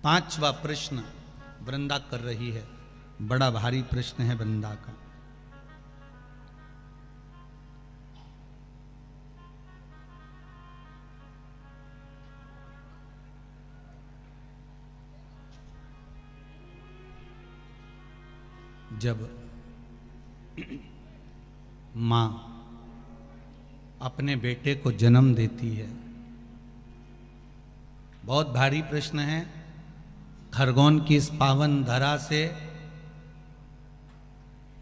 पांचवा प्रश्न वृंदा कर रही है, बड़ा भारी प्रश्न है वृंदा का। जब मां अपने बेटे को जन्म देती है, बहुत भारी प्रश्न है। खरगोन की इस पावन धरा से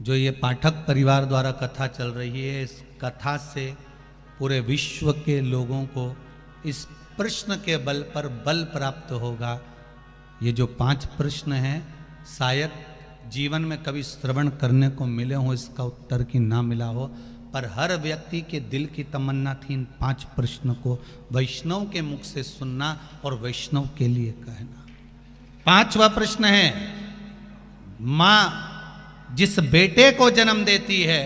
जो ये पाठक परिवार द्वारा कथा चल रही है, इस कथा से पूरे विश्व के लोगों को इस प्रश्न के बल पर बल प्राप्त होगा। ये जो 5 प्रश्न हैं, शायद जीवन में कभी श्रवण करने को मिले हो, इसका उत्तर की ना मिला हो, पर हर व्यक्ति के दिल की तमन्ना थी इन 5 प्रश्न को वैष्णव के मुख से सुनना और वैष्णव के लिए कहना। 5वां प्रश्न है, मां जिस बेटे को जन्म देती है,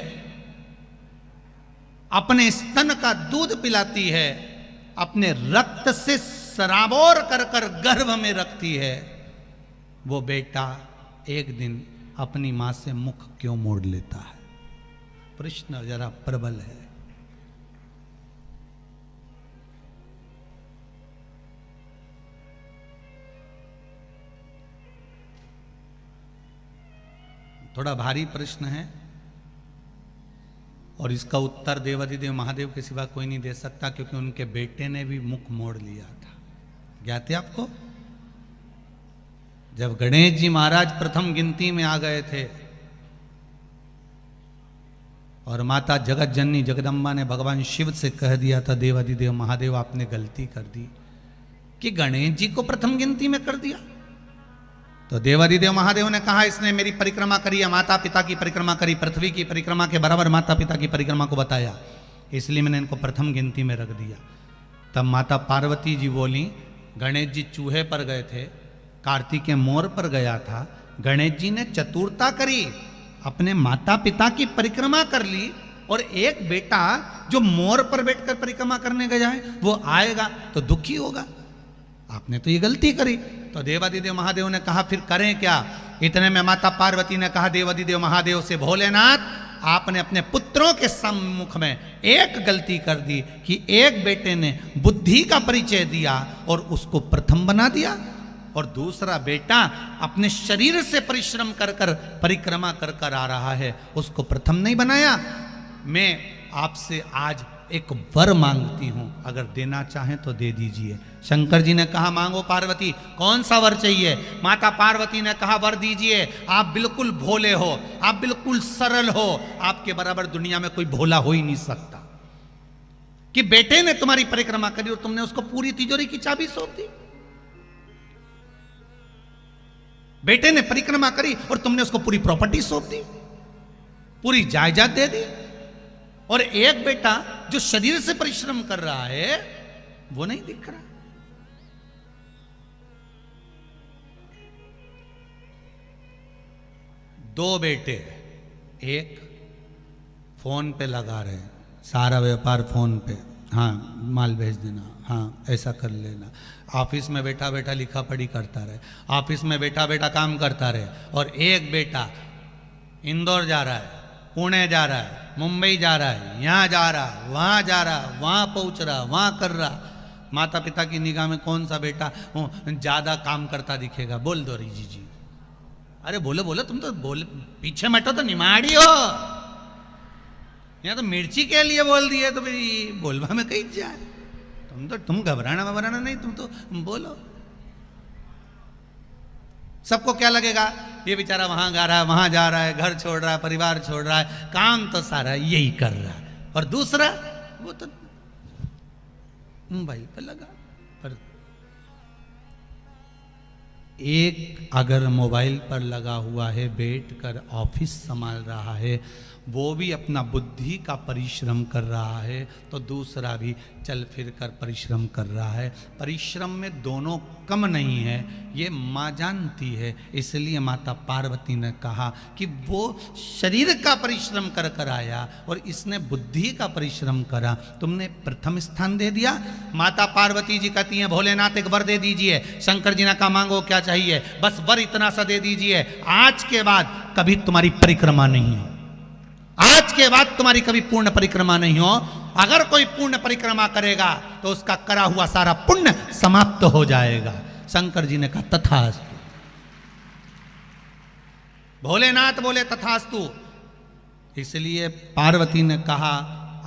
अपने स्तन का दूध पिलाती है, अपने रक्त से सराबोर कर कर गर्भ में रखती है, वो बेटा एक दिन अपनी मां से मुख क्यों मोड़ लेता है? प्रश्न जरा प्रबल है। थोड़ा भारी प्रश्न है और इसका उत्तर देवाधिदेव महादेव के सिवा कोई नहीं दे सकता, क्योंकि उनके बेटे ने भी मुख मोड़ लिया था। ज्ञात है आपको? जब गणेश जी महाराज प्रथम गिनती में आ गए थे और माता जगत जननी जगदम्बा ने भगवान शिव से कह दिया था, देवाधिदेव महादेव आपने गलती कर दी कि गणेश जी को प्रथम गिनती में कर दिया। तो देवाधिदेव महादेव ने कहा, इसने मेरी परिक्रमा करी है, माता पिता की परिक्रमा करी, पृथ्वी की परिक्रमा के बराबर माता पिता की परिक्रमा को बताया, इसलिए मैंने इनको प्रथम गिनती में रख दिया। तब माता पार्वती जी बोली, गणेश जी चूहे पर गए थे, कार्तिकेय मोर पर गया था, गणेश जी ने चतुरता करी, अपने माता पिता की परिक्रमा कर ली, और एक बेटा जो मोर पर बैठकर परिक्रमा करने गया है वो आएगा तो दुखी होगा, आपने तो ये गलती करी। तो देवाधिदेव महादेव ने कहा, फिर करें क्या? इतने में माता पार्वती ने कहा देवाधिदेव महादेव से, भोलेनाथ आपने अपने पुत्रों के सम्मुख में एक गलती कर दी कि एक बेटे ने बुद्धि का परिचय दिया और उसको प्रथम बना दिया, और दूसरा बेटा अपने शरीर से परिश्रम कर कर परिक्रमा कर कर आ रहा है, उसको प्रथम नहीं बनाया। मैं आपसे आज एक वर मांगती हूं, अगर देना चाहें तो दे दीजिए। शंकर जी ने कहा, मांगो पार्वती, कौन सा वर चाहिए? माता पार्वती ने कहा, वर दीजिए, आप बिल्कुल भोले हो, आप बिल्कुल सरल हो, आपके बराबर दुनिया में कोई भोला हो ही नहीं सकता कि बेटे ने तुम्हारी परिक्रमा करी और तुमने उसको पूरी तिजोरी की चाबी सौंप दी। बेटे ने परिक्रमा करी और तुमने उसको पूरी प्रॉपर्टी सौंप दी, पूरी जायदाद दे दी, और एक बेटा जो शरीर से परिश्रम कर रहा है वो नहीं दिख रहा। दो बेटे, एक फोन पे लगा रहे हैं, सारा व्यापार फोन पे, हाँ माल भेज देना, हाँ ऐसा कर लेना, ऑफिस में बैठा बैठा लिखा पढ़ी करता रहे, ऑफिस में बैठा बैठा काम करता रहे, और एक बेटा इंदौर जा रहा है, पुणे जा रहा है, मुंबई जा रहा है, यहाँ जा रहा, वहाँ जा रहा, वहाँ पहुँच रहा, वहाँ कर रहा। माता पिता की निगाह में कौन सा बेटा ज़्यादा काम करता दिखेगा? बोल दो रीजी जी। अरे बोलो बोलो, तुम तो बोले पीछे मटो तो निमाड़ी हो, यहाँ तो मिर्ची के लिए बोल दिए तो भाई बोलवा में कहीं जाए। तुम घबराना वबराना नहीं, तुम तो बोलो। सबको क्या लगेगा, ये बेचारा वहां जा रहा है, वहां जा रहा है, घर छोड़ रहा है, परिवार छोड़ रहा है, काम तो सारा यही कर रहा है, और दूसरा वो तो मोबाइल पर लगा। पर एक अगर मोबाइल पर लगा हुआ है, बैठ कर ऑफिस संभाल रहा है, वो भी अपना बुद्धि का परिश्रम कर रहा है तो दूसरा भी चल फिर कर परिश्रम कर रहा है। परिश्रम में दोनों कम नहीं है, ये माँ जानती है। इसलिए माता पार्वती ने कहा कि वो शरीर का परिश्रम कर कर आया और इसने बुद्धि का परिश्रम करा, तुमने प्रथम स्थान दे दिया। माता पार्वती जी कहती हैं भोलेनाथ एक वर दे दीजिए। शंकर जी ने कहा मांगो क्या चाहिए, बस वर इतना सा दे दीजिए, आज के बाद कभी तुम्हारी परिक्रमा नहीं हो, आज के बाद तुम्हारी कभी पूर्ण परिक्रमा नहीं हो। अगर कोई पूर्ण परिक्रमा करेगा तो उसका करा हुआ सारा पुण्य समाप्त हो जाएगा। शंकर जी ने कहा तथास्तु। भोलेनाथ बोले तथास्तु। इसलिए पार्वती ने कहा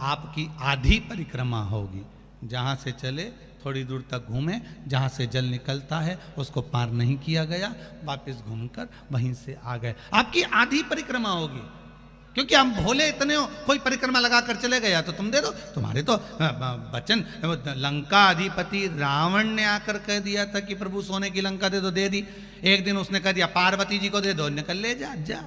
आपकी आधी परिक्रमा होगी, जहां से चले थोड़ी दूर तक घूमे, जहां से जल निकलता है उसको पार नहीं किया गया, वापस घूमकर वहीं से आ गए। आपकी आधी परिक्रमा होगी, क्योंकि हम भोले इतने हो, कोई परिक्रमा लगा कर चले गया तो तुम दे दो। तुम्हारे तो वचन, लंका अधिपति रावण ने आकर कह दिया था कि प्रभु सोने की लंका दे दो, दे दी। एक दिन उसने कह दिया पार्वती जी को दे दो, निकल ले जा जा।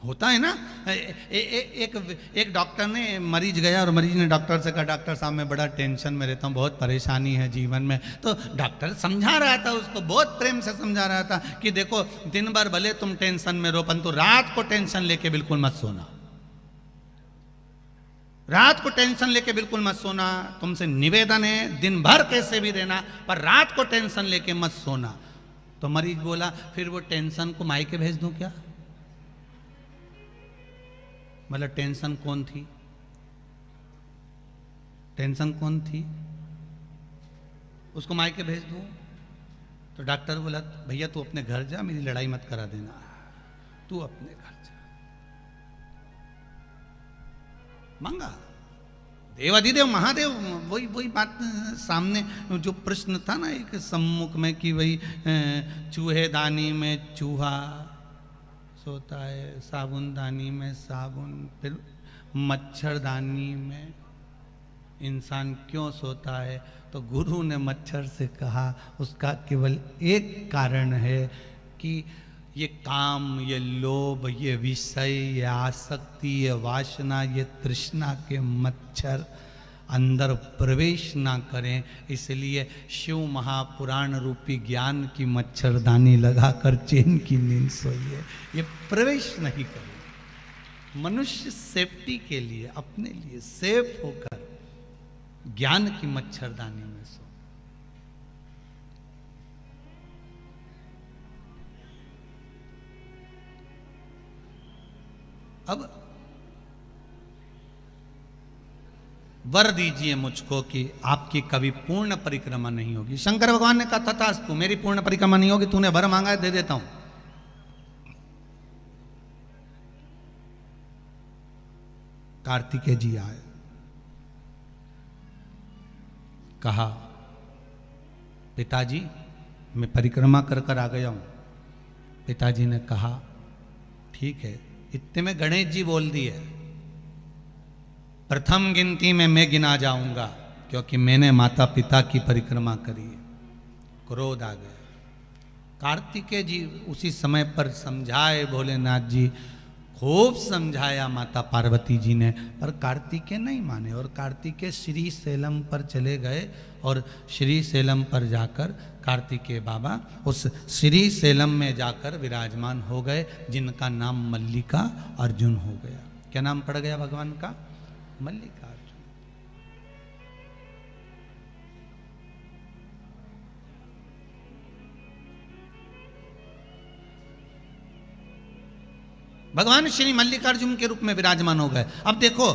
होता है ना। एक डॉक्टर ने, मरीज गया और मरीज ने डॉक्टर से कहा डॉक्टर साहब मैं बड़ा टेंशन में रहता हूँ, बहुत परेशानी है जीवन में। तो डॉक्टर समझा रहा था उसको, बहुत प्रेम से समझा रहा था कि देखो दिन भर भले तुम टेंशन में रहो, परंतु रात को टेंशन लेके बिल्कुल मत सोना, रात को टेंशन लेके बिल्कुल मत सोना। तुमसे निवेदन है दिन भर कैसे भी रहना, पर रात को टेंशन लेके मत सोना। तो मरीज बोला फिर वो टेंशन को मायके भेज दूं क्या? मतलब टेंशन कौन थी, टेंशन कौन थी, उसको मायके भेज दूं? तो डॉक्टर बोला भैया तू अपने घर जा, मेरी लड़ाई मत करा देना, तू अपने घर जा। मांगा देवाधिदेव महादेव, वही बात सामने जो प्रश्न था ना एक सम्मुख में कि वही चूहेदानी में चूहा सोता है, साबुनदानी में साबुन, फिर मच्छरदानी में इंसान क्यों सोता है? तो गुरु ने मच्छर से कहा उसका केवल एक कारण है कि ये काम, ये लोभ, ये विषय, ये आसक्ति, ये वासना, ये तृष्णा के मच्छर अंदर प्रवेश ना करें। इसलिए शिव महापुराण रूपी ज्ञान की मच्छरदानी लगाकर चैन की नींद सोइए, ये प्रवेश नहीं करें। मनुष्य सेफ्टी के लिए, अपने लिए सेफ होकर ज्ञान की मच्छरदानी में सो। अब वर दीजिए मुझको कि आपकी कभी पूर्ण परिक्रमा नहीं होगी। शंकर भगवान ने कहा तथास्तु, मेरी पूर्ण परिक्रमा नहीं होगी, तूने वर मांगा है दे देता हूं। कार्तिकेय जी आए, कहा पिताजी मैं परिक्रमा कर कर आ गया हूं। पिताजी ने कहा ठीक है। इतने में गणेश जी बोल दिए प्रथम गिनती में मैं गिना जाऊंगा, क्योंकि मैंने माता पिता की परिक्रमा करी। क्रोध आ गया। कार्तिकेय जी उसी समय पर समझाए, भोलेनाथ जी खूब समझाया माता पार्वती जी ने, पर कार्तिकेय नहीं माने। और कार्तिकेय श्री शैलम पर चले गए और श्री शैलम पर जाकर कार्तिकेय बाबा उस श्री शैलम में जाकर विराजमान हो गए, जिनका नाम मल्लिका अर्जुन हो गया। क्या नाम पड़ गया भगवान का? मल्लिका अर्जुन। भगवान श्री मल्लिकार्जुन के रूप में विराजमान हो गए। अब देखो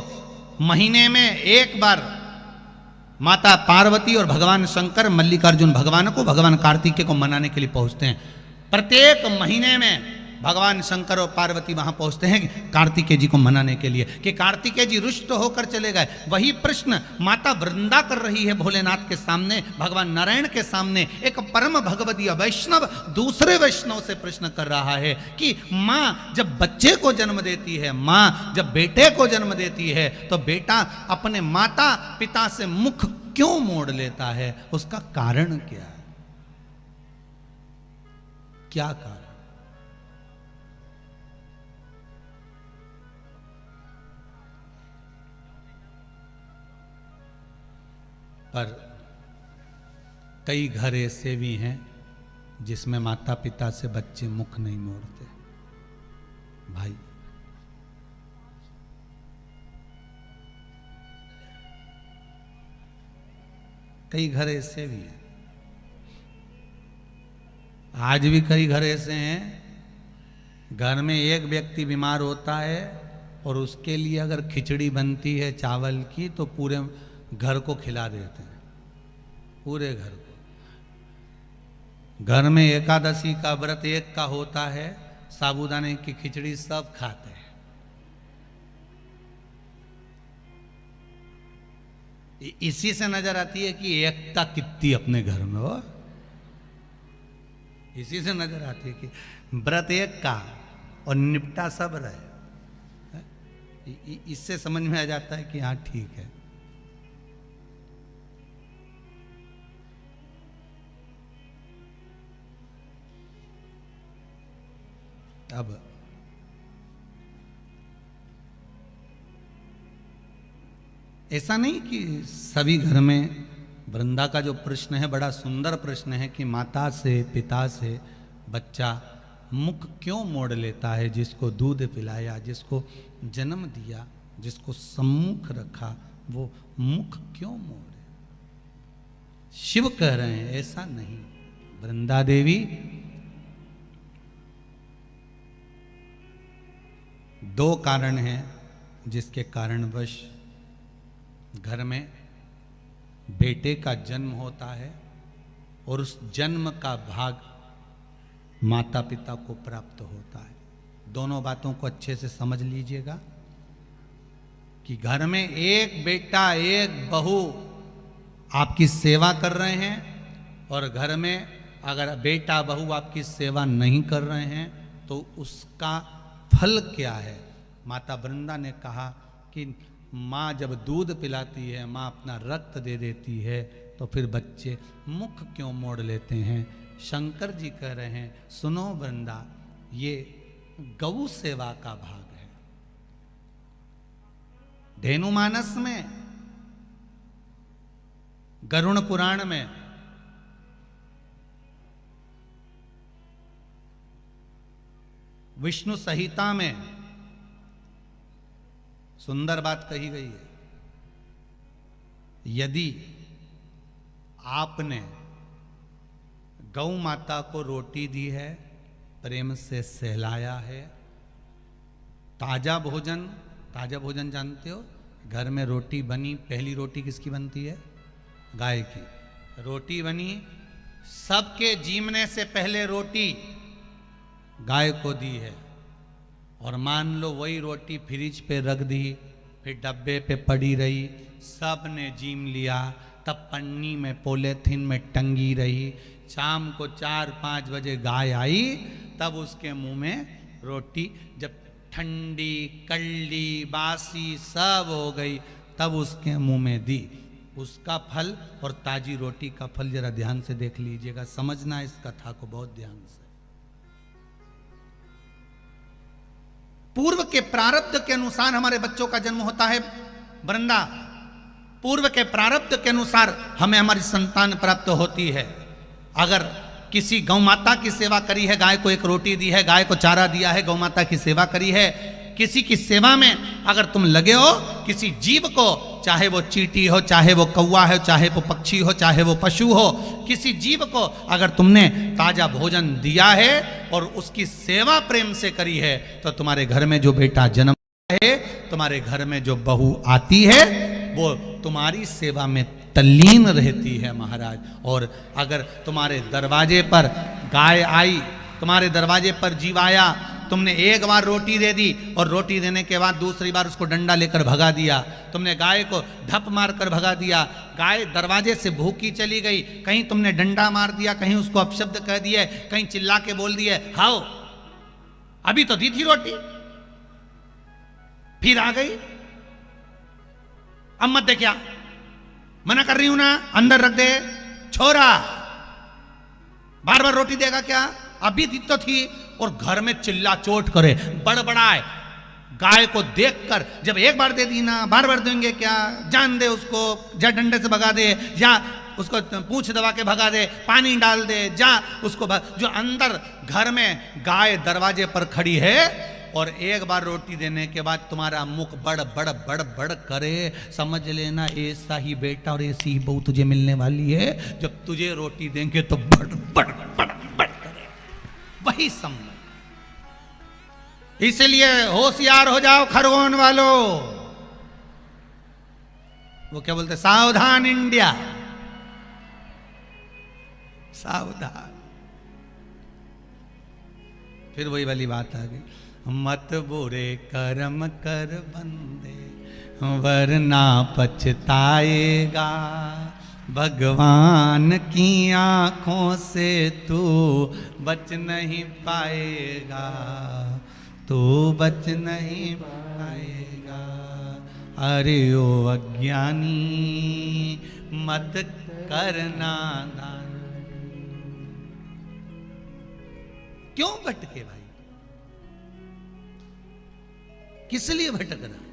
महीने में एक बार माता पार्वती और भगवान शंकर मल्लिकार्जुन भगवान को, भगवान कार्तिकेय को मनाने के लिए पहुंचते हैं। प्रत्येक महीने में भगवान शंकर और पार्वती वहां पहुंचते हैं कार्तिकेय जी को मनाने के लिए कि कार्तिकेय जी रुष्ट होकर चले गए। वही प्रश्न माता वृंदा कर रही है भोलेनाथ के सामने, भगवान नारायण के सामने। एक परम भगवदीय वैष्णव दूसरे वैष्णव से प्रश्न कर रहा है कि माँ जब बच्चे को जन्म देती है, माँ जब बेटे को जन्म देती है, तो बेटा अपने माता पिता से मुख क्यों मोड़ लेता है? उसका कारण क्या है? क्या कारण? पर कई घर ऐसे भी हैं जिसमें माता पिता से बच्चे मुख नहीं मोड़ते। भाई कई घर ऐसे भी हैं, आज भी कई घर ऐसे हैं घर में एक व्यक्ति बीमार होता है और उसके लिए अगर खिचड़ी बनती है चावल की तो पूरे घर को खिला देते हैं, पूरे घर को। घर में एकादशी का व्रत एक का होता है, साबूदाने की खिचड़ी सब खाते हैं। इसी से नजर आती है कि एकता कितनी अपने घर में हो। इसी से नजर आती है कि व्रत एक का और निपटा सब रहे। इससे समझ में आ जाता है कि हाँ ठीक है। अब ऐसा नहीं कि सभी घर में, वृंदा का जो प्रश्न है बड़ा सुंदर प्रश्न है कि माता से पिता से बच्चा मुख क्यों मोड़ लेता है? जिसको दूध पिलाया, जिसको जन्म दिया, जिसको सम्मुख रखा, वो मुख क्यों मोड़े? शिव कह रहे हैं ऐसा नहीं। वृंदा देवी दो कारण हैं जिसके कारणवश घर में बेटे का जन्म होता है और उस जन्म का भाग माता पिता को प्राप्त होता है। दोनों बातों को अच्छे से समझ लीजिएगा कि घर में एक बेटा एक बहू आपकी सेवा कर रहे हैं और घर में अगर बेटा बहू आपकी सेवा नहीं कर रहे हैं तो उसका फल क्या है? माता वृंदा ने कहा कि माँ जब दूध पिलाती है, माँ अपना रक्त दे देती है, तो फिर बच्चे मुख क्यों मोड़ लेते हैं? शंकर जी कह रहे हैं सुनो वृंदा, ये गौ सेवा का भाग है। धेनुमानस में, गरुड़ पुराण में विष्णु संहिता में सुंदर बात कही गई है। यदि आपने गौ माता को रोटी दी है, प्रेम से सहलाया है, ताजा भोजन जानते हो? घर में रोटी बनी, पहली रोटी किसकी बनती है? गाय की। रोटी बनी, सबके जीमने से पहले रोटी गाय को दी है और मान लो वही रोटी फ्रिज पे रख दी, फिर डब्बे पे पड़ी रही, सब ने जीम लिया, तब पन्नी में पॉलीथिन में टंगी रही। शाम को 4-5 बजे गाय आई, तब उसके मुंह में रोटी जब ठंडी कल्ली बासी सब हो गई, तब उसके मुंह में दी। उसका फल और ताजी रोटी का फल जरा ध्यान से देख लीजिएगा, समझना इस कथा को बहुत ध्यान से। पूर्व के प्रारब्ध के अनुसार हमारे बच्चों का जन्म होता है वृंदा, पूर्व के प्रारब्ध के अनुसार हमें हमारी संतान प्राप्त होती है। अगर किसी गौ माता की सेवा करी है, गाय को एक रोटी दी है, गाय को चारा दिया है, गौ माता की सेवा करी है, किसी की सेवा में अगर तुम लगे हो, किसी जीव को, चाहे वो चींटी हो, चाहे वो कौवा हो, चाहे वो पक्षी हो, चाहे वो पशु हो, किसी जीव को अगर तुमने ताजा भोजन दिया है और उसकी सेवा प्रेम से करी है, तो तुम्हारे घर में जो बेटा जन्म है, तुम्हारे घर में जो बहू आती है, वो तुम्हारी सेवा में तल्लीन रहती है महाराज। और अगर तुम्हारे दरवाजे पर गाय आई, तुम्हारे दरवाजे पर जीव आया तुमने एक बार रोटी दे दी और रोटी देने के बाद दूसरी बार उसको डंडा लेकर भगा दिया। तुमने गाय को धप मार कर भगा दिया, गाय दरवाजे से भूखी चली गई। कहीं तुमने डंडा मार दिया, कहीं उसको अपशब्द कह दिए, कहीं चिल्ला के बोल दिए हाओ, अभी तो दी थी रोटी, फिर आ गई, अब मत दे, क्या मना कर रही हूं ना, अंदर रख दे छोरा, बार बार रोटी देगा क्या, अभी दी तो थी। और घर में चिल्ला चोट करे, बड़बड़ाए। गाय को देखकर जब एक बार दे दी ना, बार बार देंगे क्या, जान दे उसको, या डंडे से भगा दे, या उसको पूंछ दबा के भगा दे, पानी डाल दे, जा उसको जो अंदर घर में गाय दरवाजे पर खड़ी है और एक बार रोटी देने के बाद तुम्हारा मुख बड़ बड़ बड़ बड़ करे, समझ लेना ऐसा ही बेटा और ऐसी ही बहू तुझे मिलने वाली है। जब तुझे रोटी देंगे तो बड़ बड़ बड़ बड़ करे, वही समझ। इसलिए होशियार हो जाओ खरगोन वालों। वो क्या बोलते, सावधान इंडिया, सावधान। फिर वही वाली बात आ गई, मत बुरे कर्म कर बंदे वरना पछताएगा, भगवान की आंखों से तू बच नहीं पाएगा, तू बच नहीं पाएगा। अरे ओ अज्ञानी मत करना दान। क्यों भटके भाई, किस लिए भटक रहा?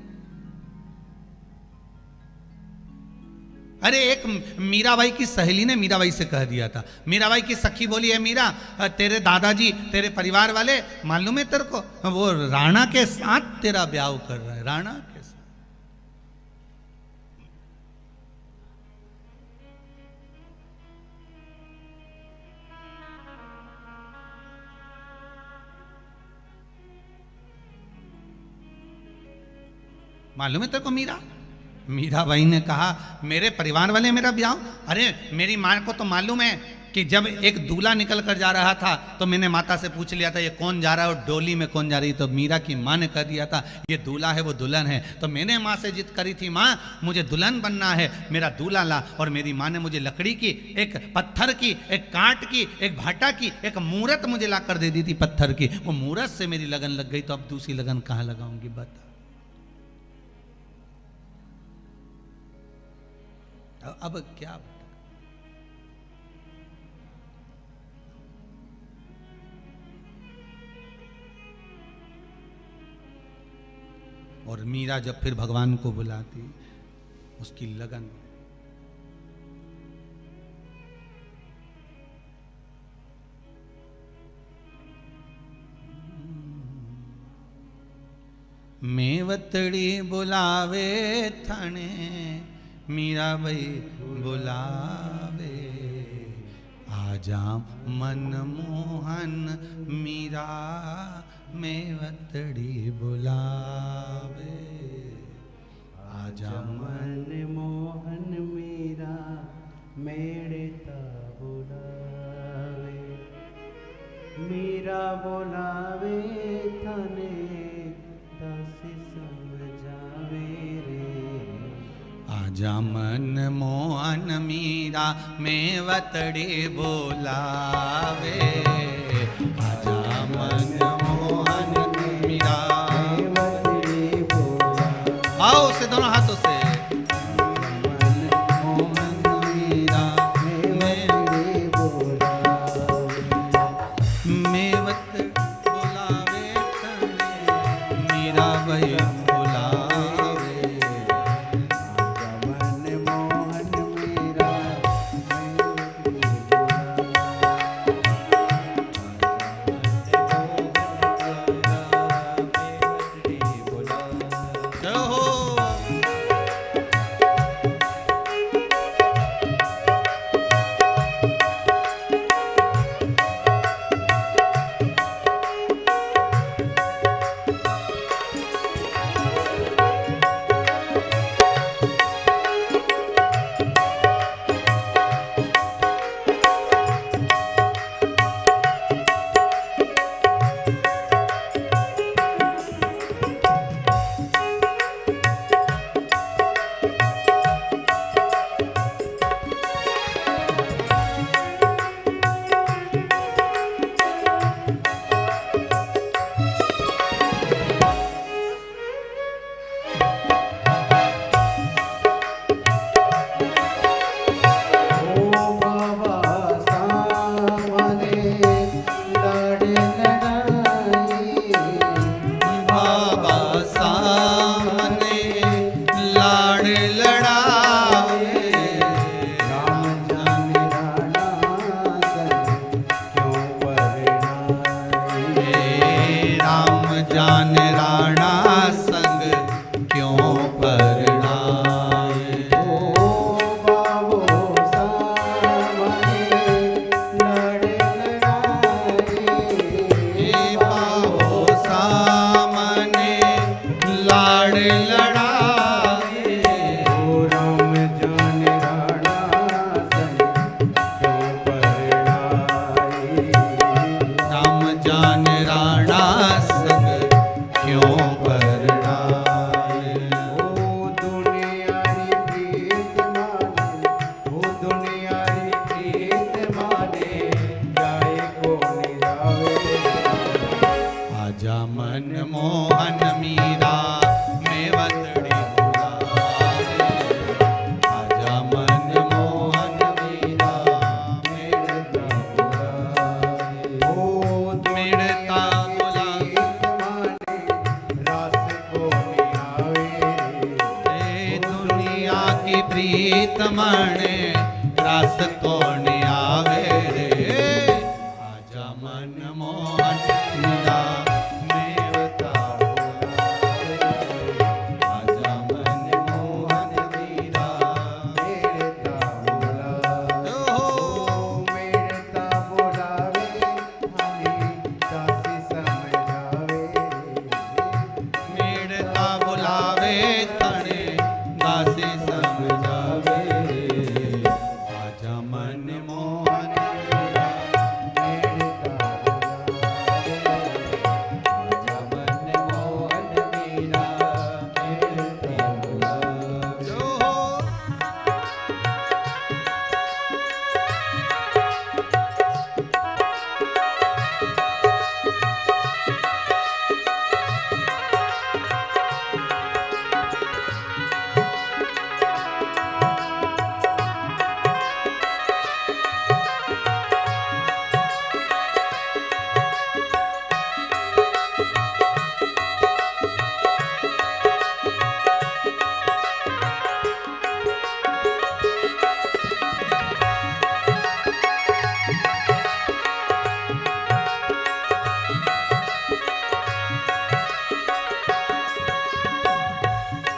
अरे एक मीराबाई की सहेली ने मीराबाई से कह दिया था, मीराबाई की सखी बोली है मीरा, तेरे दादाजी तेरे परिवार वाले मालूम है तेरे को, वो राणा के साथ तेरा ब्याह कर रहा है, राणा के साथ। मालूम है तेरे को मीरा? मीराबाई ने कहा मेरे परिवार वाले मेरा ब्याह, अरे मेरी माँ को तो मालूम है कि जब एक दूल्हा निकल कर जा रहा था तो मैंने माता से पूछ लिया था ये कौन जा रहा है और डोली में कौन जा रही, तो मीरा की माँ ने कह दिया था ये दूल्हा है वो दुल्हन है। तो मैंने माँ से जिद करी थी, माँ मुझे दुल्हन बनना है, मेरा दूल्हा ला। और मेरी माँ ने मुझे लकड़ी की, एक पत्थर की, एक कांट की, एक भाटा की, एक मूरत मुझे ला कर दे दी थी पत्थर की। वो मूरत से मेरी लगन लग गई, तो अब दूसरी लगन कहाँ लगाऊंगी बता। अब क्या, और मीरा जब फिर भगवान को बुलाती, उसकी लगन। मेवतड़ी बुलावे थाने, मीराबाई बुलावे, आजा मनमोहन मीरा मेवतड़ी बुलावे, आजा मनमोहन मीरा मेड़ता बुलावे, मीरा बुलावे थाने दासी समझावे रे, आजा मनमोहन मीरा मेवतड़ी बुलावे, आजा मनमोहन मीरा मेवतड़ी बुलावे। आओ से दोनों हाथों से, मनमोहन मीरा मेवतड़ी बुलावे, मेवत बुलावे तने मीरा भाई जाने राणा संग क्यों परणाए। बाबो सामने लड़ लड़ाए। बाबो सामने लाड़ लड़ाए। राम जाने राणा संग क्यों परणाए। राम जाने राणा संग क्यों परणाए। ओ दुनियारी प्रीत माने, ओ दुनियारी प्रीत माने, जाए को निरावे। आजा मन मोहन मीरा मेवतड़ी बुलावे। आजा मन मोहन मीरा मेड़ता बुलावे। ओ मेड़ता बुलावे। प्रीत माने रास को नियावे। ए दुनिया की प्रीत मणे रास कौन आवे रे। आजा मन मोहन मीरा मेवता बुलावे। आजा मन मोहन मीरा मेड़ता बुलावे। ओ मेड़ता बुलावे, हमें दासी समझावे। मेड़ता बुलावे तणे दासी समझावे। आजा मन मोहन मीरा मेड़ता बुलावे। आजा मन मोहन मीरा मेड़ता बुलावे। ओ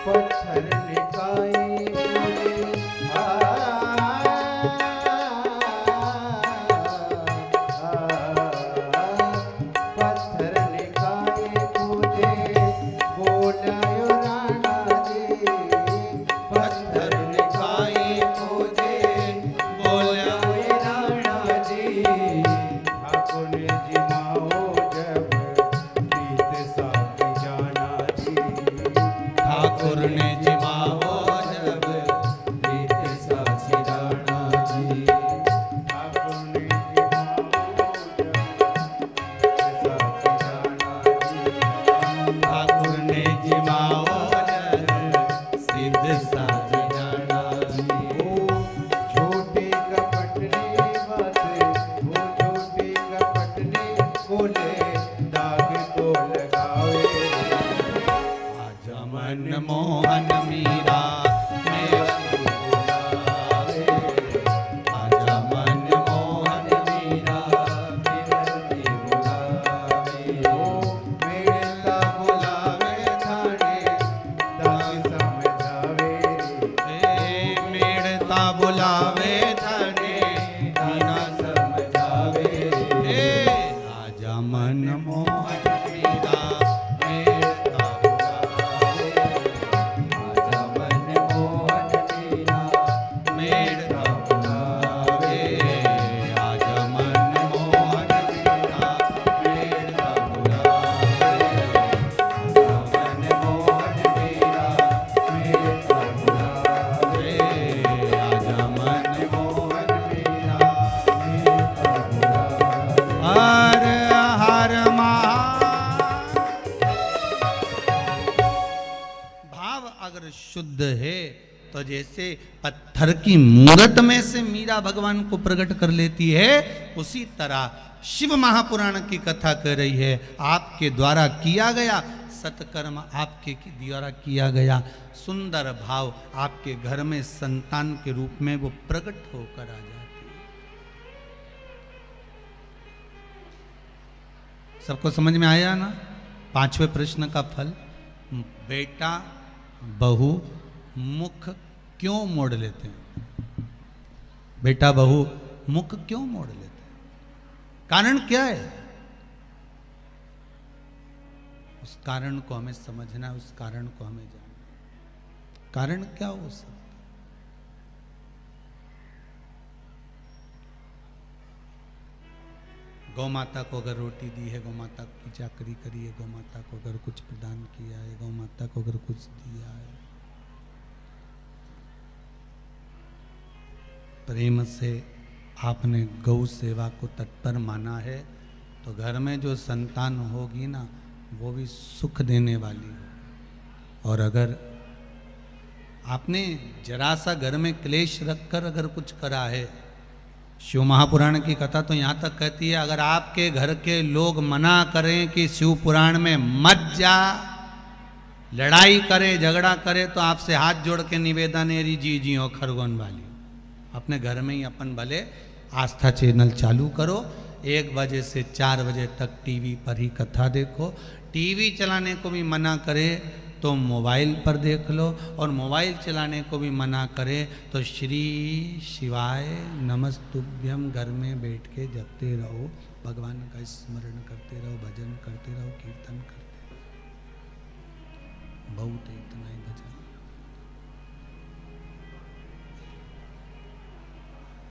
पत्थर निकाय मुझे पत्थर निकाय मुझे बोलायो राणा जी। पत्थर निकाय मुझे बोलायो राणा जी। अपने जिमाओ जब प्रीत साथ जाना जी। ठाकुर ने जिमाओ जब प्रीत साची राणा जी। अपने जिमाओ जब ठाकुर ने जिमाओ जब सिद्ध साची राणा जी। छोटे कपट ने बात, वो छोटे कपट ने बोले दाग को लगावे। आजा मन मोहन मीरा मेवती बुलावे। आजा मन मोहन मीरा मेवती बुलावे। मेड़ता बुलावे थाने दाग समझावे। मेड़ता बुलावे थने मीरा समझावे। आजा मन मोहन मीरा मेड़ता बुलावे। आजा मन मोहन मीरा मेड़ता बुलावे। आजा मन मोहन मीरा मेड़ता बुलावे। आजा मन मोहन मीरा मेड़ता बुलावे। आजा मन मोहन मीरा मेड़ता बुलावे। हर हर भाव अगर शुद्ध है तो जैसे पत्थर की मूरत में से मीरा भगवान को प्रकट कर लेती है, उसी तरह शिव महापुराण की कथा कर रही है। आपके द्वारा किया गया सत्कर्म, आपके द्वारा किया गया सुंदर भाव आपके घर में संतान के रूप में वो प्रकट होकर आ जाती है। सबको समझ में आया ना? 5वें प्रश्न का फल, बेटा बहू मुख क्यों मोड़ लेते हैं? बेटा बहू मुख क्यों मोड़ लेते हैं? कारण क्या है? उस कारण को हमें समझना है, उस कारण को हमें जानना। कारण क्या हो सकता? गौ माता को अगर रोटी दी है, गौ माता की चाकरी करी है, गौ माता को अगर कुछ प्रदान किया है, गौ माता को अगर कुछ दिया है, प्रेम से आपने गौ सेवा को तत्पर माना है, तो घर में जो संतान होगी ना, वो भी सुख देने वाली है। और अगर आपने जरा सा घर में क्लेश रखकर अगर कुछ करा है, शिव महापुराण की कथा तो यहाँ तक कहती है, अगर आपके घर के लोग मना करें कि शिव पुराण में मत जा, लड़ाई करे, झगड़ा करे, तो आपसे हाथ जोड़ के निवेदन है, जी जी हो खरगोन वाली, अपने घर में ही अपन भले आस्था चैनल चालू करो, 1 बजे से 4 बजे तक टीवी पर ही कथा देखो। टीवी चलाने को भी मना करे तो मोबाइल पर देख लो, और मोबाइल चलाने को भी मना करे तो श्री शिवाय नमस्तुभ्यम घर में बैठ के जपते रहो, भगवान का स्मरण करते रहो, भजन करते रहो, कीर्तन करते रहो। बहुत है, इतना ही भजन।